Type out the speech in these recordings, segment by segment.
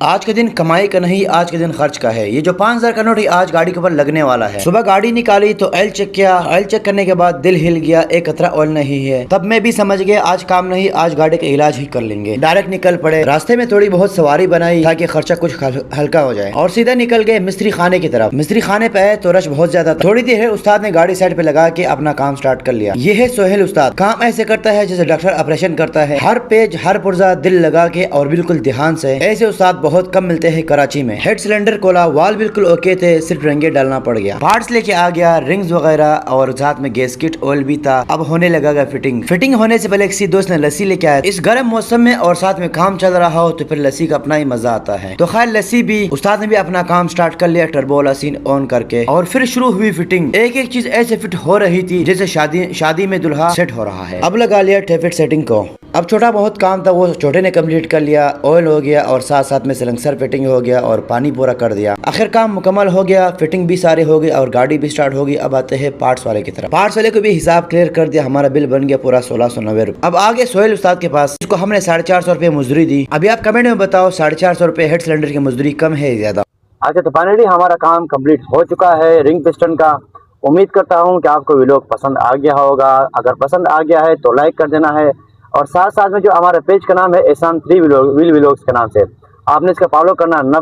आज के दिन कमाई का नहीं, आज के दिन खर्च का है। ये जो 5,000 का नोट आज गाड़ी के ऊपर लगने वाला है। सुबह गाड़ी निकाली तो ऑयल चेक किया, ऑयल चेक करने के बाद दिल हिल गया, एक कतरा ऑयल नहीं है। तब मैं भी समझ गया आज काम नहीं, आज गाड़ी का इलाज ही कर लेंगे। डायरेक्ट निकल पड़े। रास्ते में थोड़ी बहुत सवारी बनाई ताकि खर्चा कुछ हल्का हो जाए और सीधा निकल गए मिस्त्री खाने की तरफ। मिस्त्री खाने पे आए तो रश बहुत ज्यादा था। थोड़ी देर उस्ताद ने गाड़ी साइड पे लगा के अपना काम स्टार्ट कर लिया। ये है सोहेल उस्ताद। काम ऐसे करता है जैसे डॉक्टर ऑपरेशन करता है। हर पेज हर पुर्जा दिल लगा के और बिल्कुल ध्यान से। ऐसे उस्ताद बहुत कम मिलते हैं कराची में। हेड सिलेंडर खोला, वाल बिल्कुल ओके थे, सिर्फ रंगे डालना पड़ गया। पार्ट्स लेके आ गया, रिंग्स वगैरह और साथ में गैस किट, ऑयल भी था। अब होने लगा फिटिंग होने से पहले किसी दोस्त ने लस्सी लेके आया। इस गर्म मौसम में और साथ में काम चल रहा हो तो फिर लस्सी का अपना ही मजा आता है। तो खैर लस्सी भी, उस्ताद ने भी अपना काम स्टार्ट कर लिया टर्बो वाला सीन ऑन करके और फिर शुरू हुई फिटिंग। एक एक चीज ऐसे फिट हो रही थी जैसे शादी में दुल्हा सेट हो रहा है। अब लगा लिया टेफिट सेटिंग को। अब छोटा बहुत काम था वो छोटे ने कंप्लीट कर लिया। ऑयल हो गया और साथ साथ में सिलेंसर फिटिंग हो गया और पानी पूरा कर दिया। आखिर काम मुकम्मल हो गया, फिटिंग भी सारे हो गई और गाड़ी भी स्टार्ट होगी। अब आते हैं पार्ट्स वाले की तरफ। पार्ट्स वाले को भी हिसाब क्लियर कर दिया, हमारा बिल बन गया पूरा 1690 रुपए। अब आगे सोहेल उस्ताद के पास, इसको हमने 450 रुपए मजदूरी दी। अभी आप कमेंट में बताओ 450 रुपए हेड सिलेंडर की मजदूरी कम है ज्यादा? अच्छा, तो फाइनली हमारा काम कंप्लीट हो चुका है रिंग पिस्टन का। उम्मीद करता हूँ कि आपको वीडियो पसंद आ गया होगा। अगर पसंद आ गया है तो लाइक कर देना है और साथ साथ में जो हमारे पेज का नाम है एहसान 3 व्हील व्लॉग्स के नाम से, आपने इसका फॉलो करना न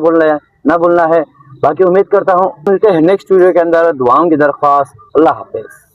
भूलना है। बाकी उम्मीद करता हूँ मिलते हैं नेक्स्ट वीडियो के अंदर। दुआओं की दरख्वास्त। अल्लाह हाफिज़।